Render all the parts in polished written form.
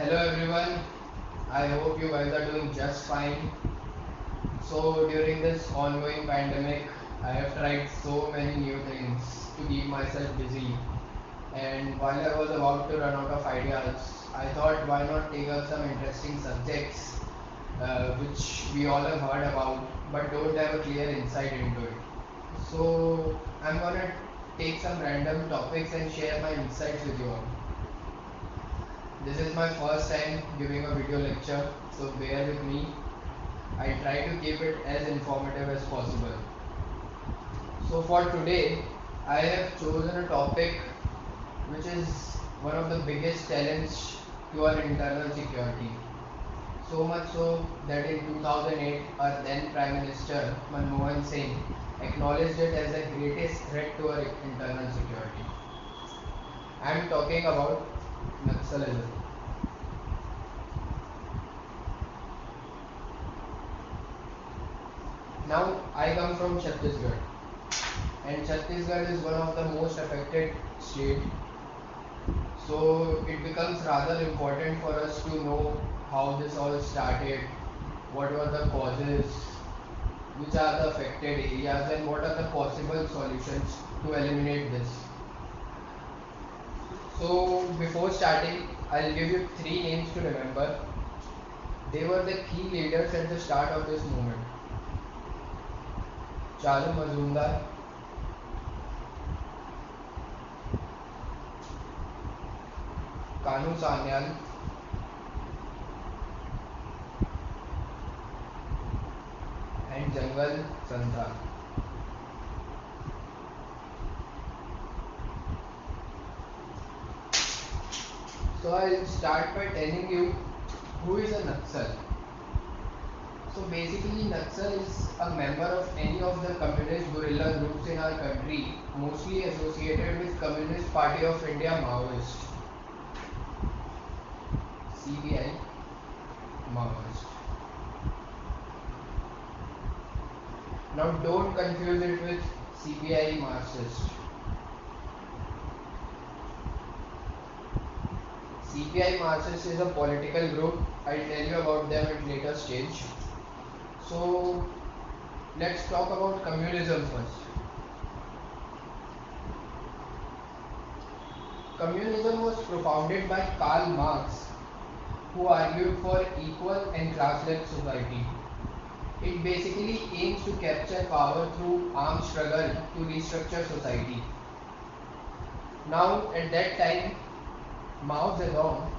Hello everyone, I hope you guys are doing just fine. So during this ongoing pandemic, I have tried so many new things to keep myself busy. And while I was about to run out of ideas, I thought why not take up some interesting subjects which we all have heard about but don't have a clear insight into it. So I'm gonna take some random topics and share my insights with you all. This is my first time giving a video lecture, so bear with me. I try to keep it as informative as possible. So for today, I have chosen a topic which is one of the biggest challenges to our internal security. So much so that in 2008, our then Prime Minister Manmohan Singh acknowledged it as the greatest threat to our internal security. I am talking about Naxalism. Now, I come from Chhattisgarh, and Chhattisgarh is one of the most affected states. So it becomes rather important for us to know how this all started, what were the causes, which are the affected areas, and what are the possible solutions to eliminate this. So before starting, I'll give you three names to remember. They were the key leaders at the start of this movement. Charu Mazumdar, Kanu Sanyal, and Jangal Sandhar. So I'll start by telling you who is a Naxal. So basically Naxal is a member of any of the communist guerrilla groups in our country, mostly associated with Communist Party of India Maoist, CPI Maoist. Now don't confuse it with CPI Marxist. CPI Marxist is a political group. I'll tell you about them at later stage. So let's talk about communism first. Communism was propounded by Karl Marx, who argued for equal and classless society. It basically aims to capture power through armed struggle to restructure society. Now, at that time, Mao Zedong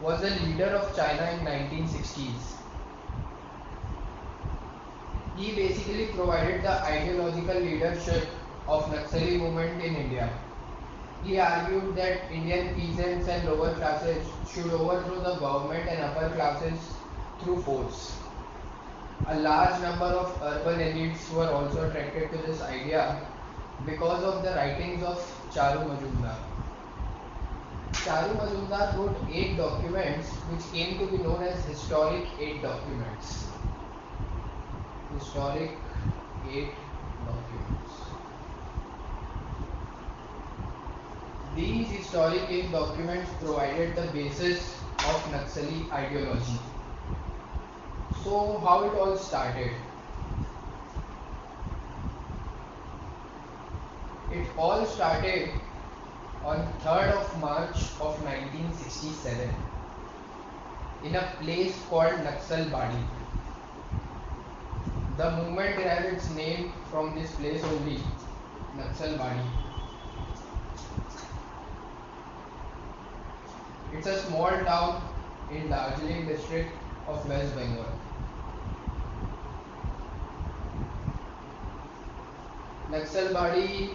was the leader of China in 1960s. He basically provided the ideological leadership of Naxali movement in India. He argued that Indian peasants and lower classes should overthrow the government and upper classes through force. A large number of urban elites were also attracted to this idea because of the writings of Charu Majumdar. Charu Majumdar wrote 8 documents which came to be known as Historic 8 Documents. Historic 8 Documents. These historic 8 documents provided the basis of Naxali ideology. So how it all started? It all started on 3rd of March of 1967 in a place called Naxalbari. The movement derived its name from this place only, Naxalbari. It's a small town in Darjeeling district of West Bengal. Naxalbari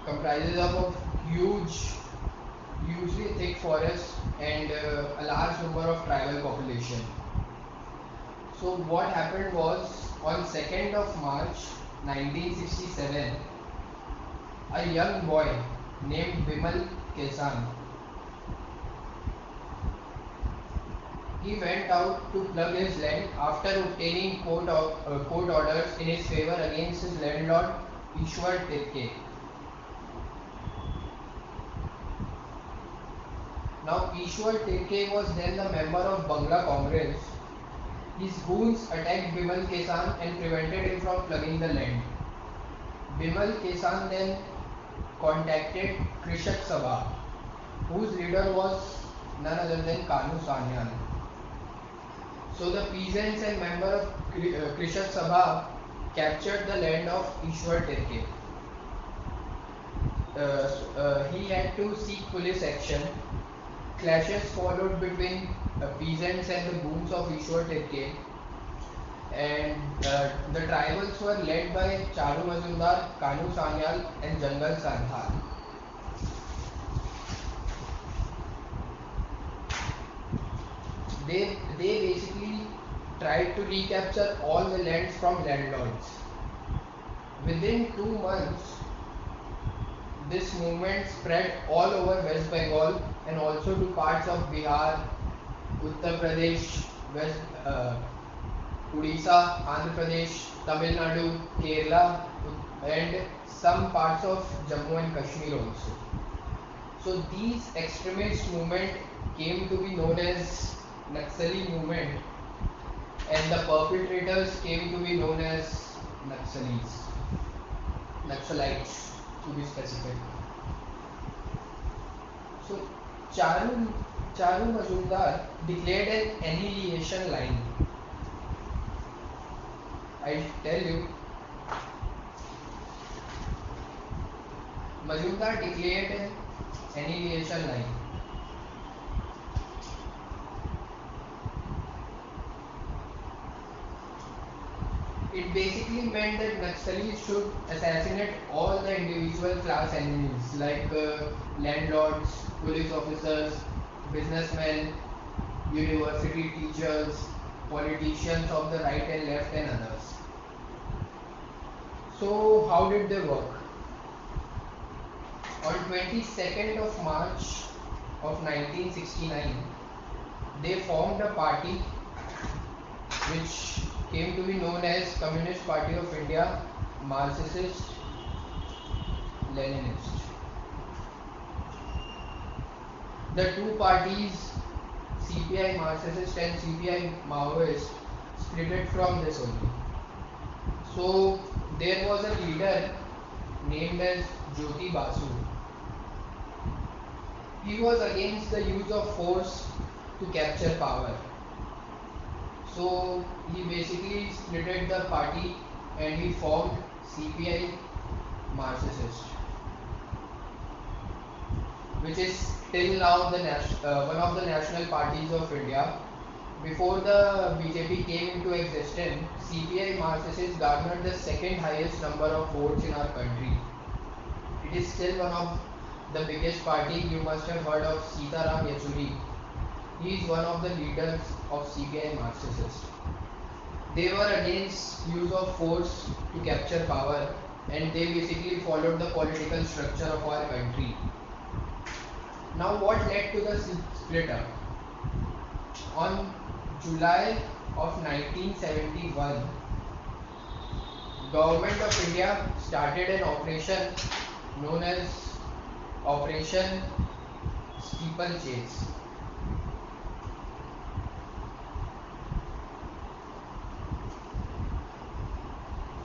comprises of a hugely thick forest and a large number of tribal population. So what happened was on 2nd of March 1967, a young boy named Bimal Kesan, he went out to plug his land after obtaining court orders in his favor against his landlord Ishwar Tirke. Now Ishwar Tirke was then the member of Bangla Congress. His goons attacked Bimal Kesan and prevented him from plugging the land. Bimal Kesan then contacted Krishak Sabha, whose leader was none other than Kanu Sanyal. So the peasants and members of Krishak Sabha captured the land of Ishwar Tirke. He had to seek police action. Clashes followed between peasants and the goons of Ishwar Tirke, and the tribals were led by Charu Majumdar, Kanu Sanyal and Jangal Santhal. They basically tried to recapture all the lands from landlords. Within 2 months, this movement spread all over West Bengal and also to parts of Bihar, Uttar Pradesh, West Odisha, Andhra Pradesh, Tamil Nadu, Kerala, and some parts of Jammu and Kashmir also. So these extremist movement came to be known as Naxali movement, and the perpetrators came to be known as Naxalites to be specific. So Charu Majumdar declared an annihilation line. I tell you, Majumdar declared an annihilation line. It basically meant that Naxalis should assassinate all the individual class enemies like landlords, police officers, businessmen, university teachers, politicians of the right and left and others. So how did they work? On 22nd of March of 1969, they formed a party which came to be known as Communist Party of India, Marxist Leninist. The two parties, CPI Marxist and CPI Maoist, split from this only. So there was a leader named as Jyoti Basu. He was against the use of force to capture power. So he basically split the party and he formed CPI Marxist, which is till now one of the national parties of India. Before the BJP came into existence, CPI Marxist garnered the second highest number of votes in our country. It is still one of the biggest party. You must have heard of Sitaram Yechuri. He is one of the leaders of CPI Marxist. They were against use of force to capture power, and they basically followed the political structure of our country. Now what led to the split up? On July of 1971, Government of India started an operation known as Operation Steeplechase.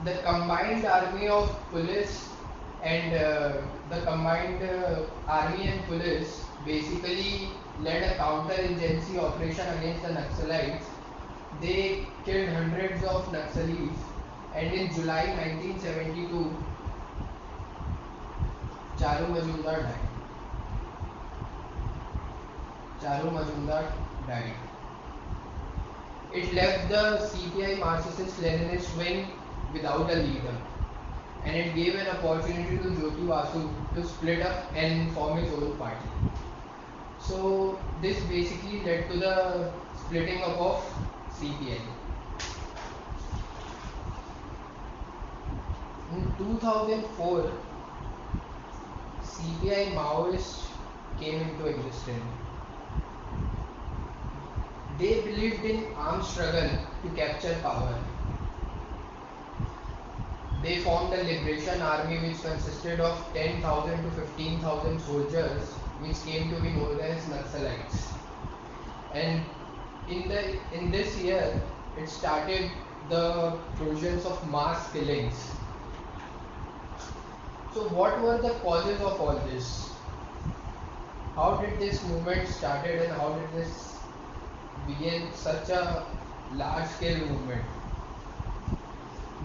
The combined army of police and the combined army and police basically led a counter-insurgency operation against the Naxalites. They killed hundreds of Naxalis, and in July 1972, Charu Majumdar died. Charu Majumdar died. It left the CPI Marxist-Leninist wing without a leader, and it gave an opportunity to Jyoti Basu to split up and form his own party. So this basically led to the splitting up of CPI. In 2004, CPI Maoist came into existence. They believed in armed struggle to capture power. they formed a liberation army which consisted of 10,000 to 15,000 soldiers, which came to be known as Naxalites. And in this year, it started the process of mass killings. So, what were the causes of all this? How did this movement started, and how did this begin such a large-scale movement?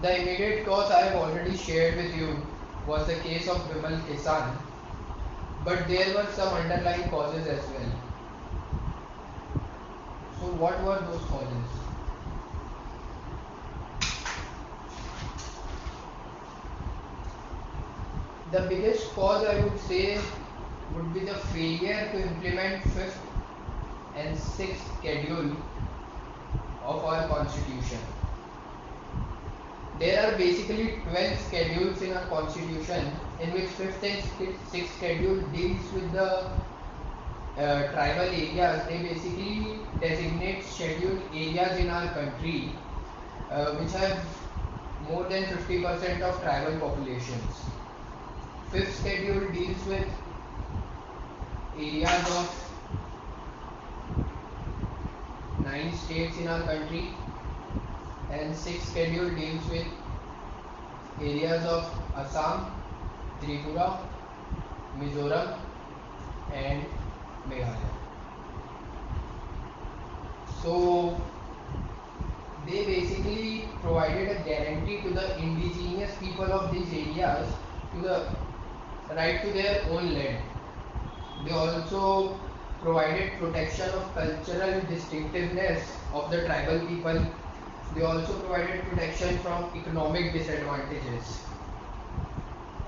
The immediate cause I have already shared with you was the case of Bimal Kisan, but there were some underlying causes as well. So what were those causes? The biggest cause I would say would be the failure to implement 5th and 6th schedule of our constitution. There are basically 12 schedules in our constitution, in which 5th and 6th schedule deals with the tribal areas. They basically designate scheduled areas in our country which have more than 50% of tribal populations. 5th schedule deals with areas of 9 states in our country, and 6th schedule deals with areas of Assam, Tripura, Mizoram and Meghalaya. So they basically provided a guarantee to the indigenous people of these areas to the right to their own land. They also provided protection of cultural distinctiveness of the tribal people. They also provided protection from economic disadvantages.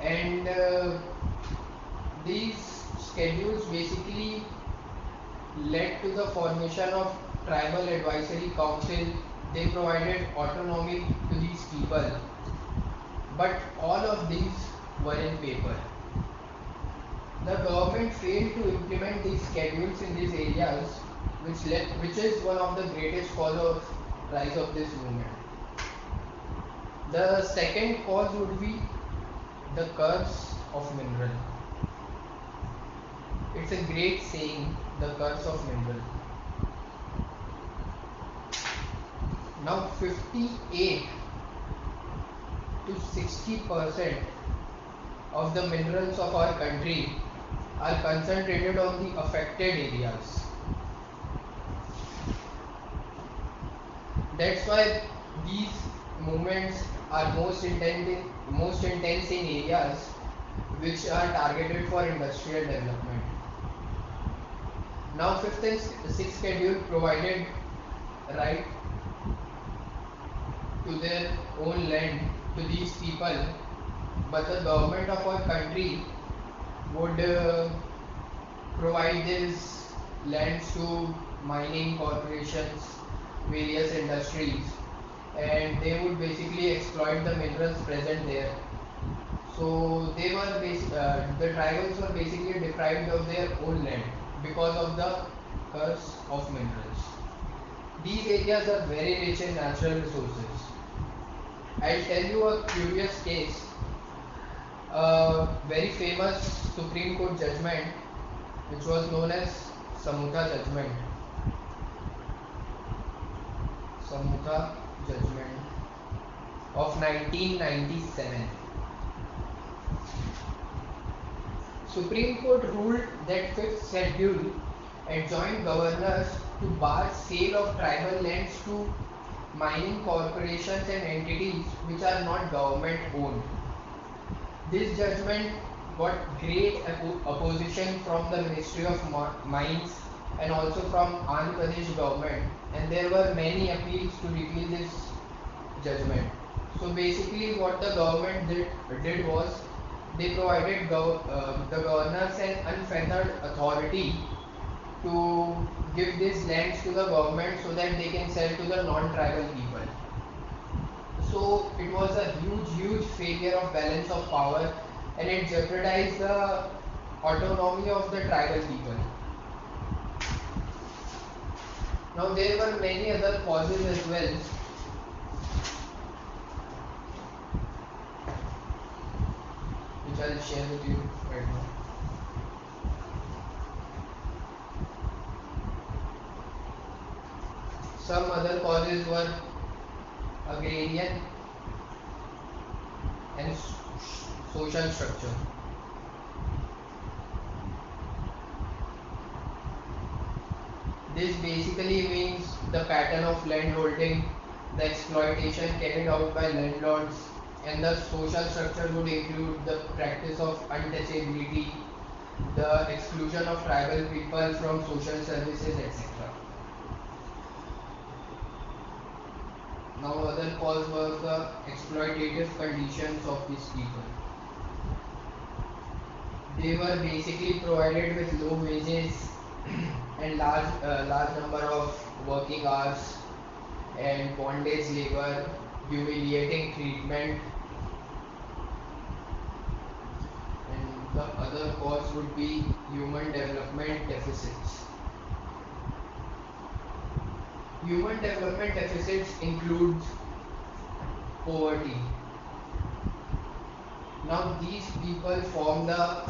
And these schedules basically led to the formation of tribal advisory council. They provided autonomy to these people, but all of these were in paper. The government failed to implement these schedules in these areas, which is one of the greatest cause of rise of this movement. The second cause would be the curse of mineral. It's a great saying, the curse of mineral. Now 58 to 60% of the minerals of our country are concentrated on the affected areas. That's why these movements are most intense in areas which are targeted for industrial development. Now 5th and 6th schedule provided right to their own land to these people, but the government of our country would provide these lands to mining corporations, various industries, and they would basically exploit the minerals present there. So they were the tribals were basically deprived of their own land because of the curse of minerals. These areas are very rich in natural resources. I'll tell you a curious case. A very famous Supreme Court judgment, which was known as Samutha judgment. Samutha judgment of 1997. Supreme Court ruled that 5th schedule enjoined governors to bar sale of tribal lands to mining corporations and entities which are not government owned. This judgment got great opposition from the Ministry of Mines and also from Andhra Pradesh government, and there were many appeals to repeal this judgment. So basically what the government did was they provided the governors an unfettered authority to give these lands to the government so that they can sell to the non-tribal people. So it was a huge failure of balance of power, and it jeopardized the autonomy of the tribal people. Now there were many other causes as well. I'll share with you right now. Some other causes were agrarian and social structure. This basically means the pattern of land holding, the exploitation carried out by landlords, and the social structure would include the practice of untouchability, the exclusion of tribal people from social services, etc. Now, other cause was the exploitative conditions of these people. They were basically provided with low wages and large number of working hours and bondage labor, humiliating treatment, and the other cause would be human development deficits. Human development deficits include poverty. Now these people form the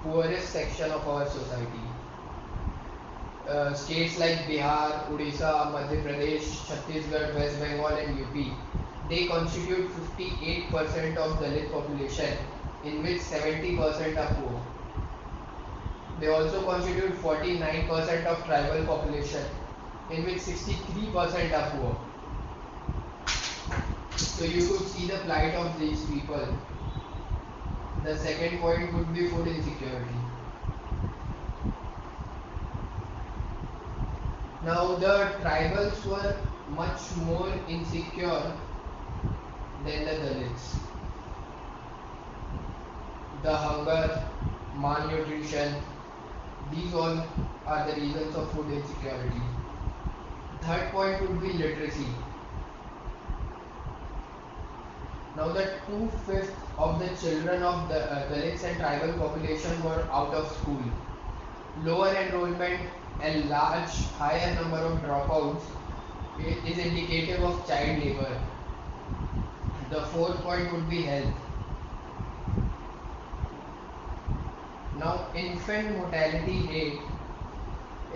poorest section of our society. States like Bihar, Odisha, Madhya Pradesh, Chhattisgarh, West Bengal and UP, they constitute 58% of Dalit population, in which 70% are poor. They also constitute 49% of tribal population, in which 63% are poor. So you could see the plight of these people. The second point would be food insecurity. Now the tribals were much more insecure than the Dalits. The hunger, malnutrition, these all are the reasons of food insecurity. Third point would be literacy. Now the 2/5 of the children of the Dalits and tribal population were out of school. Lower enrollment and higher number of dropouts is indicative of child labor. The fourth point would be health. Now infant mortality rate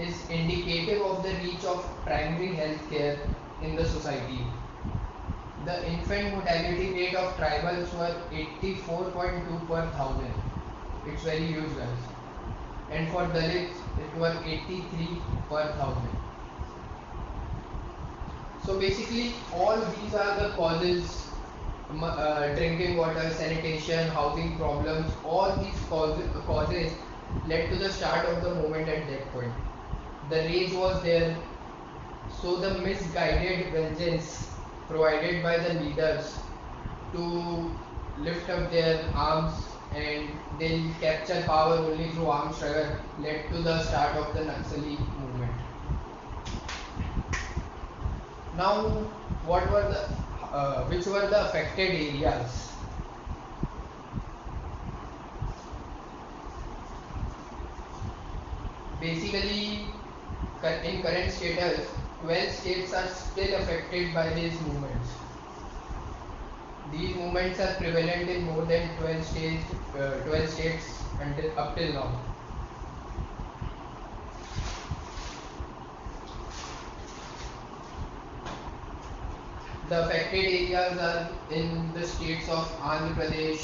is indicative of the reach of primary health care in the society. The infant mortality rate of tribals were 84.2 per thousand. It's very huge, guys. And for Dalits, it was 83 per thousand. So basically, all these are the causes: drinking water, sanitation, housing problems. All these causes led to the start of the movement at that point. The rage was there, so the misguided vengeance provided by the leaders to lift up their arms and they'll capture power only through armed struggle led to the start of the Naxali movement. Now, which were the affected areas? Basically, in current status, 12 states are still affected by these movements. These movements are prevalent in more than 12 states up till now. The affected areas are in the states of Andhra Pradesh,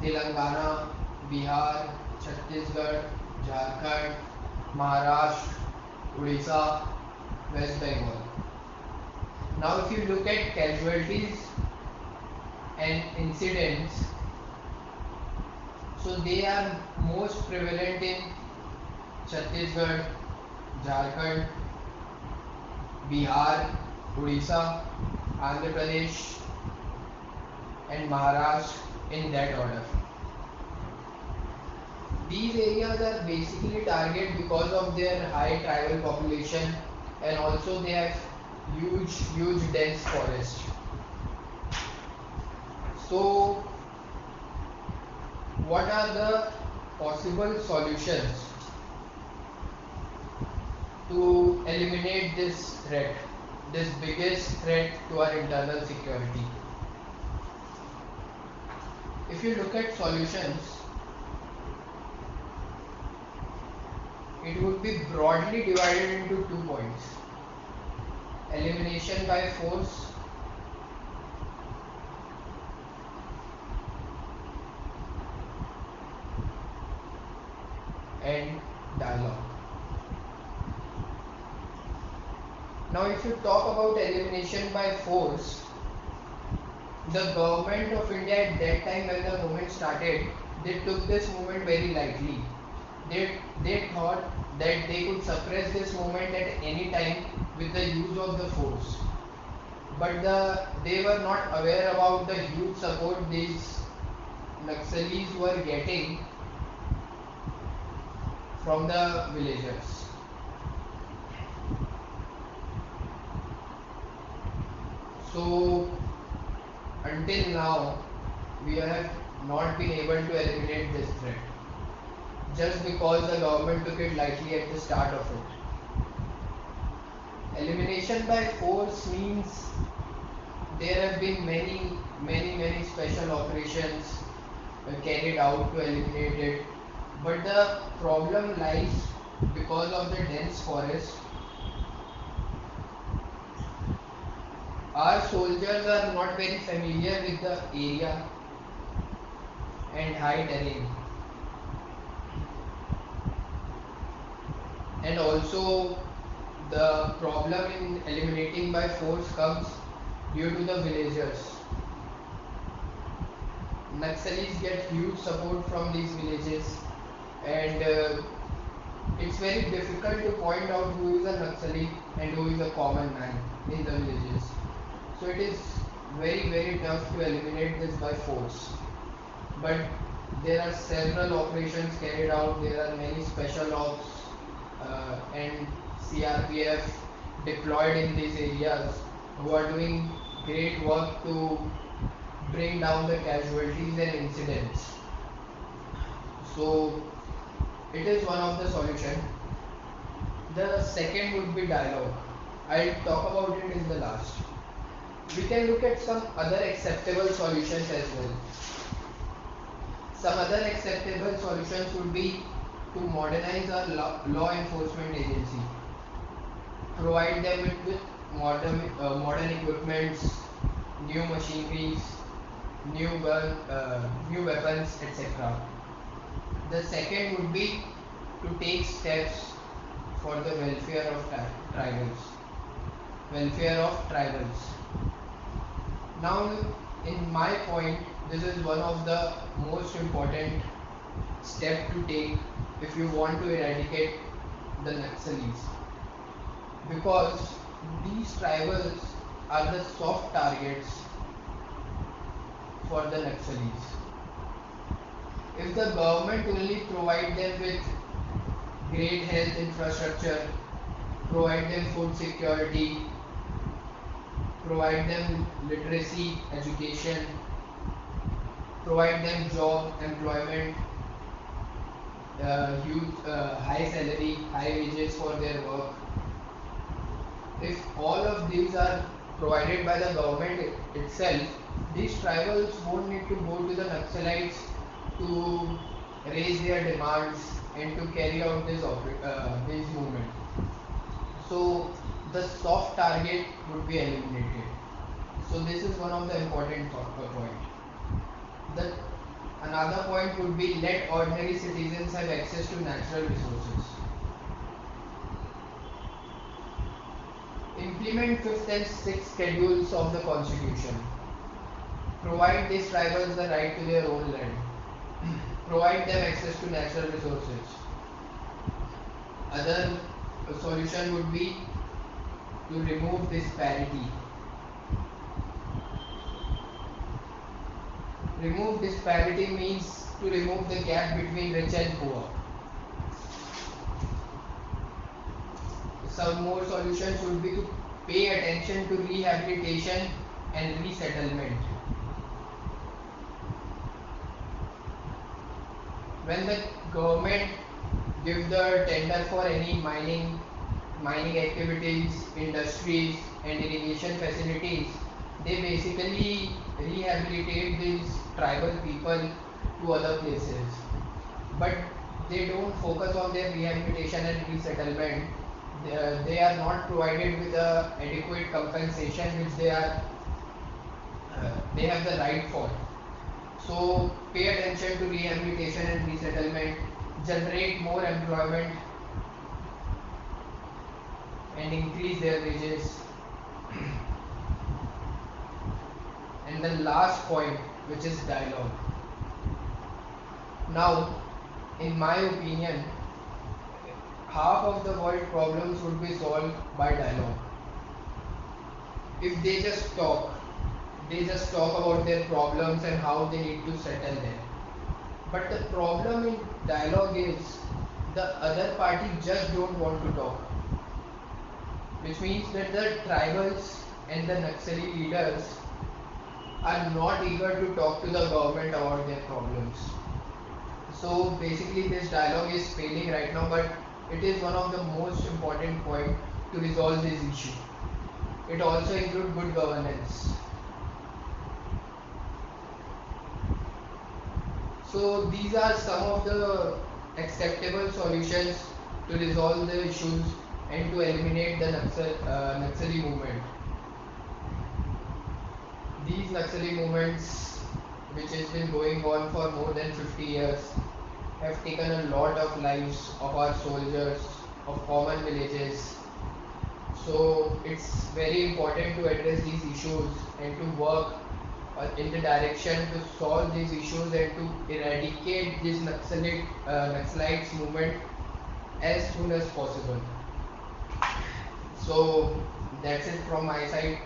Telangana, Bihar, Chhattisgarh, Jharkhand, Maharashtra, Odisha, West Bengal. Now, if you look at casualties and incidents, so they are most prevalent in Chhattisgarh, Jharkhand, Bihar, Odisha, Andhra Pradesh, and Maharashtra in that order. These areas are basically targeted because of their high tribal population and also they have huge dense forest. So what are the possible solutions to eliminate this threat, this biggest threat to our internal security? If you look at solutions, it would be broadly divided into 2 points: elimination by force and dialogue. Now, if you talk about elimination by force, the government of India at that time when the movement started, they took this movement very lightly. They thought that they could suppress this movement at any time with the use of the force. But they were not aware about the huge support these Naxalis were getting from the villagers. So until now, we have not been able to eliminate this threat just because the government took it lightly at the start of it. Elimination by force means there have been many special operations carried out to eliminate it, but the problem lies because of the dense forest. Our soldiers are not very familiar with the area and high terrain, and also the problem in eliminating by force comes due to the villagers. Naxalis get huge support from these villages, and it's very difficult to point out who is a Naxali and who is a common man in the villages. So it is very tough to eliminate this by force. But there are several operations carried out. There are many special ops and CRPF deployed in these areas who are doing great work to bring down the casualties and incidents. So it is one of the solution. The second would be dialogue. I'll talk about it in the last. We can look at some other acceptable solutions as well. Some other acceptable solutions would be to modernize our law enforcement agency, provide them with modern equipments, new machineries, new weapons, etc. The second would be to take steps for the welfare of tribals. Welfare of tribals. Now, in my point, this is one of the most important step to take if you want to eradicate the Naxalis, because these tribals are the soft targets for the Naxalis. If the government only provide them with great health infrastructure, provide them food security, provide them literacy, education, provide them job, employment, huge, high salary, high wages for their work. If all of these are provided by the government itself, these tribals won't need to go to the Naxalites to raise their demands and to carry out this movement. So the soft target would be eliminated. So this is one of the important point. The another point would be let ordinary citizens have access to natural resources. Implement 5th and 6th schedules of the constitution. Provide these tribals the right to their own land. Provide them access to natural resources. Other solution would be to remove disparity. Remove disparity means to remove the gap between rich and poor. Some more solutions would be to pay attention to rehabilitation and resettlement. When the government give the tender for any mining activities, industries and irrigation facilities, they basically rehabilitate these tribal people to other places. But they don't focus on their rehabilitation and resettlement. They are not provided with the adequate compensation which they have the right for. So pay attention to rehabilitation and resettlement, generate more employment and increase their wages. And the last point, which is dialogue. Now, in my opinion, half of the world problems would be solved by dialogue. If they just talk about their problems and how they need to settle them. But the problem in dialogue is the other party just don't want to talk, which means that the tribals and the Naxali leaders are not eager to talk to the government about their problems. So basically this dialogue is failing right now, but it is one of the most important point to resolve this issue. It also includes good governance. So these are some of the acceptable solutions to resolve the issues and to eliminate the Naxali movement. These Naxali movements, which has been going on for more than 50 years, have taken a lot of lives of our soldiers, of common villages. So it's very important to address these issues and to work in the direction to solve these issues and to eradicate this Naxalites movement as soon as possible. So that's it from my side.